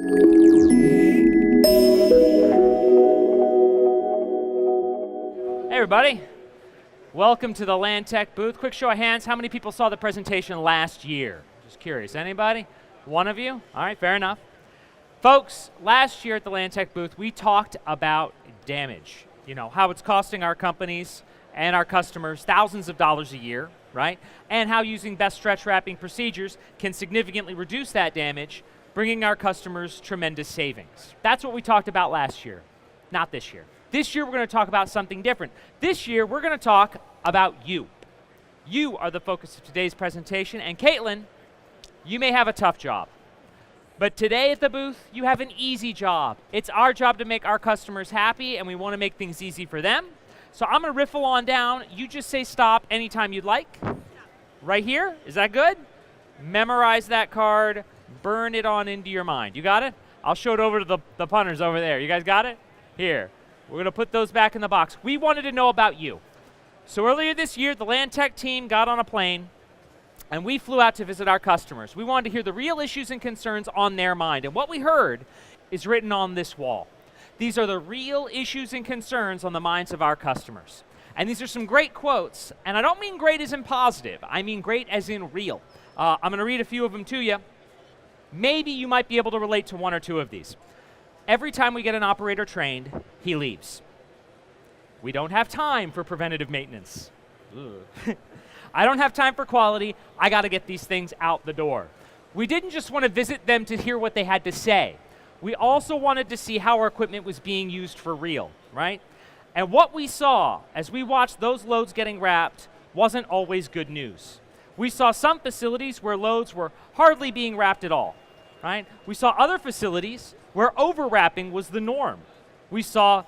Hey everybody, welcome to the Lantech booth. Quick show of hands, how many people saw the presentation last year? Just curious, anybody? One of you? All right, fair enough. Folks, last year at the Lantech booth, we talked about damage. You know, how it's costing our companies and our customers thousands of dollars a year, right? And how using best stretch wrapping procedures can significantly reduce that damage, bringing our customers tremendous savings. That's what we talked about last year, not this year. This year, we're going to talk about something different. This year, we're going to talk about you. You are the focus of today's presentation, and Caitlin, you may have a tough job. But today at the booth, you have an easy job. It's our job to make our customers happy, and we want to make things easy for them. So I'm going to riffle on down. You just say stop anytime you'd like. Right here, is that good? Memorize that card, burn it on into your mind. You got it? I'll show it over to the punters over there. You guys got it? Here. We're going to put those back in the box. We wanted to know about you. So earlier this year, the Lantech team got on a plane, and we flew out to visit our customers. We wanted to hear the real issues and concerns on their mind. And what we heard is written on this wall. These are the real issues and concerns on the minds of our customers. And these are some great quotes. And I don't mean great as in positive. I mean great as in real. I'm going to read a few of them to you. Maybe you might be able to relate to one or two of these. Every time we get an operator trained, he leaves. We don't have time for preventative maintenance. I don't have time for quality. I got to get these things out the door. We didn't just want to visit them to hear what they had to say. We also wanted to see how our equipment was being used for real, right? And what we saw as we watched those loads getting wrapped wasn't always good news. We saw some facilities where loads were hardly being wrapped at all, right? We saw other facilities where overwrapping was the norm. We saw,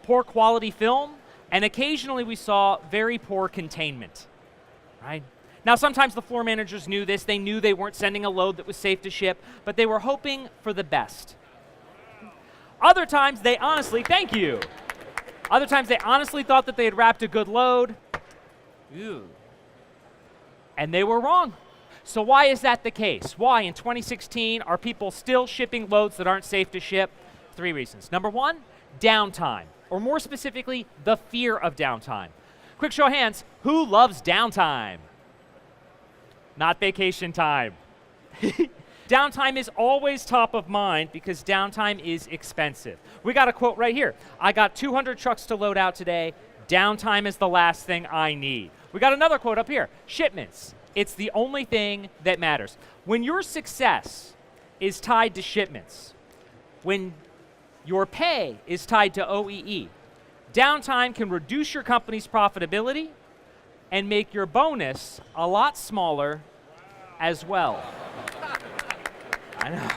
poor quality film, and occasionally we saw very poor containment. Right? Now, sometimes the floor managers knew this. They knew they weren't sending a load that was safe to ship, but they were hoping for the best. Other times, they honestly, thank you. Other times, they honestly thought that they had wrapped a good load. Ew. And they were wrong. So why is that the case? Why, in 2016, are people still shipping loads that aren't safe to ship? 3 reasons. Number 1, downtime, or more specifically, the fear of downtime. Quick show of hands, who loves downtime? Not vacation time. Downtime is always top of mind because downtime is expensive. We got a quote right here. I got 200 trucks to load out today. Downtime is the last thing I need. We got another quote up here. Shipments. It's the only thing that matters. When your success is tied to shipments, when your pay is tied to OEE, downtime can reduce your company's profitability and make your bonus a lot smaller as well. I know.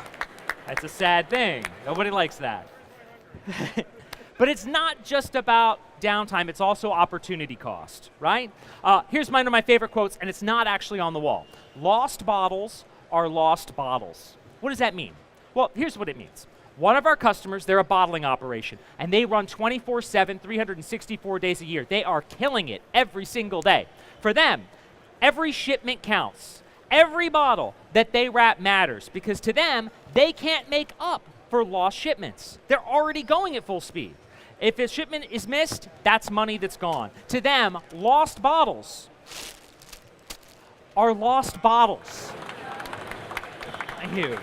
That's a sad thing. Nobody likes that. But it's not just about downtime. It's also opportunity cost, right? Here's one of my favorite quotes, and it's not actually on the wall. Lost bottles are lost bottles. What does that mean? Well, here's what it means. One of our customers, they're a bottling operation, and they run 24/7, 364 days a year. They are killing it every single day. For them, every shipment counts. Every bottle that they wrap matters because to them, they can't make up for lost shipments. They're already going at full speed. If a shipment is missed, that's money that's gone. To them, lost bottles are lost bottles. Thank you.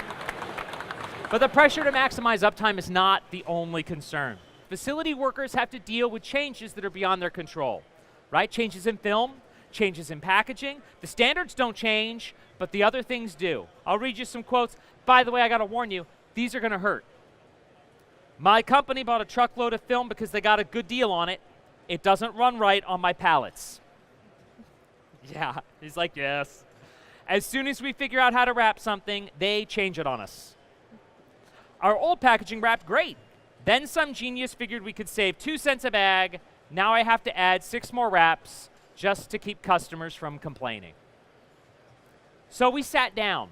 But the pressure to maximize uptime is not the only concern. Facility workers have to deal with changes that are beyond their control, right? Changes in film, changes in packaging. The standards don't change, but the other things do. I'll read you some quotes. By the way, I gotta warn you, these are gonna hurt. My company bought a truckload of film because they got a good deal on it. It doesn't run right on my pallets. Yeah, he's like, yes. As soon as we figure out how to wrap something, they change it on us. Our old packaging wrapped great. Then some genius figured we could save 2 cents a bag. Now I have to add 6 more wraps just to keep customers from complaining. So we sat down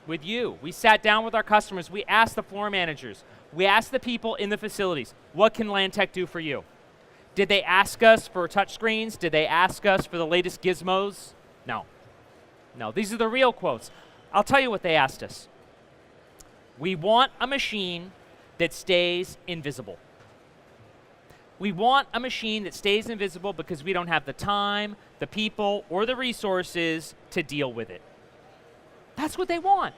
with you. We sat down with our customers. We asked the floor managers. We asked the people in the facilities, what can Lantech do for you? Did they ask us for touchscreens? Did they ask us for the latest gizmos? No. No, these are the real quotes. I'll tell you what they asked us. We want a machine that stays invisible. We want a machine that stays invisible because we don't have the time, the people, or the resources to deal with it. That's what they want.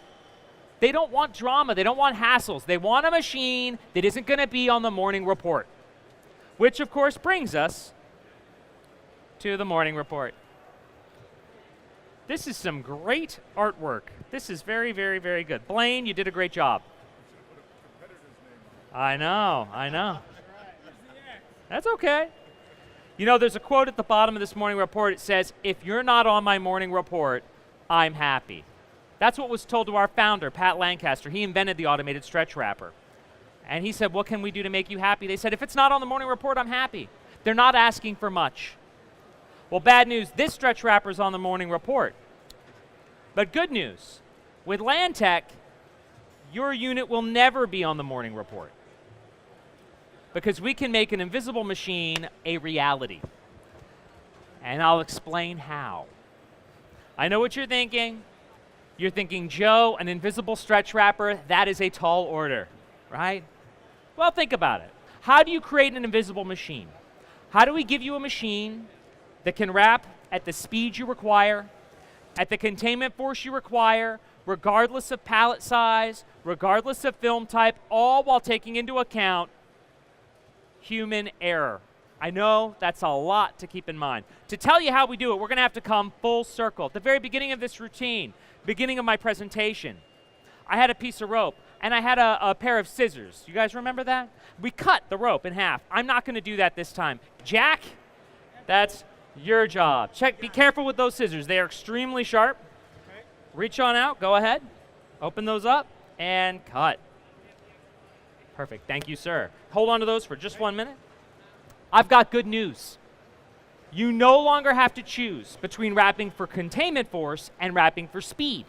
They don't want drama. They don't want hassles. They want a machine that isn't going to be on the morning report. Which, of course, brings us to the morning report. This is some great artwork. This is very, very, very good. Blaine, you did a great job. I know. That's okay. You know, there's a quote at the bottom of this morning report. It says, if you're not on my morning report, I'm happy. That's what was told to our founder, Pat Lancaster. He invented the automated stretch wrapper. And he said, what can we do to make you happy? They said, if it's not on the morning report, I'm happy. They're not asking for much. Well, bad news, this stretch wrapper is on the morning report. But good news, with Lantech, your unit will never be on the morning report because we can make an invisible machine a reality. And I'll explain how. I know what you're thinking. You're thinking, Joe, an invisible stretch wrapper, that is a tall order, right? Well, think about it. How do you create an invisible machine? How do we give you a machine that can wrap at the speed you require, at the containment force you require, regardless of pallet size, regardless of film type, all while taking into account human error? I know that's a lot to keep in mind. To tell you how we do it, we're going to have to come full circle. At the very beginning of this routine, beginning of my presentation, I had a piece of rope and I had a pair of scissors. You guys remember that? We cut the rope in half. I'm not going to do that this time. Jack, that's your job. Be careful with those scissors. They are extremely sharp. Okay. Reach on out, go ahead. Open those up and cut. Perfect, thank you, sir. Hold on to those for just 1 minute. I've got good news. You no longer have to choose between wrapping for containment force and wrapping for speed.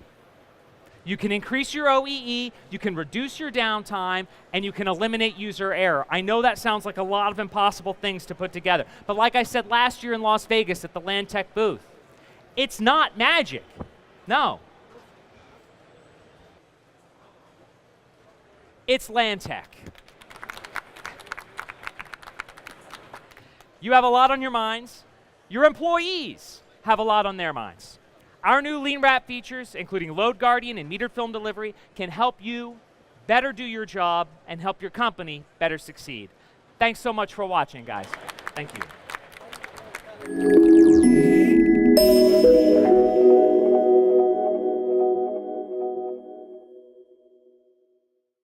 You can increase your OEE, you can reduce your downtime, and you can eliminate user error. I know that sounds like a lot of impossible things to put together, but like I said last year in Las Vegas at the Lantech booth, it's not magic. No. It's Lantech. You have a lot on your minds. Your employees have a lot on their minds. Our new Lean Wrap features, including Load Guardian and metered film delivery, can help you better do your job and help your company better succeed. Thanks so much for watching, guys. Thank you.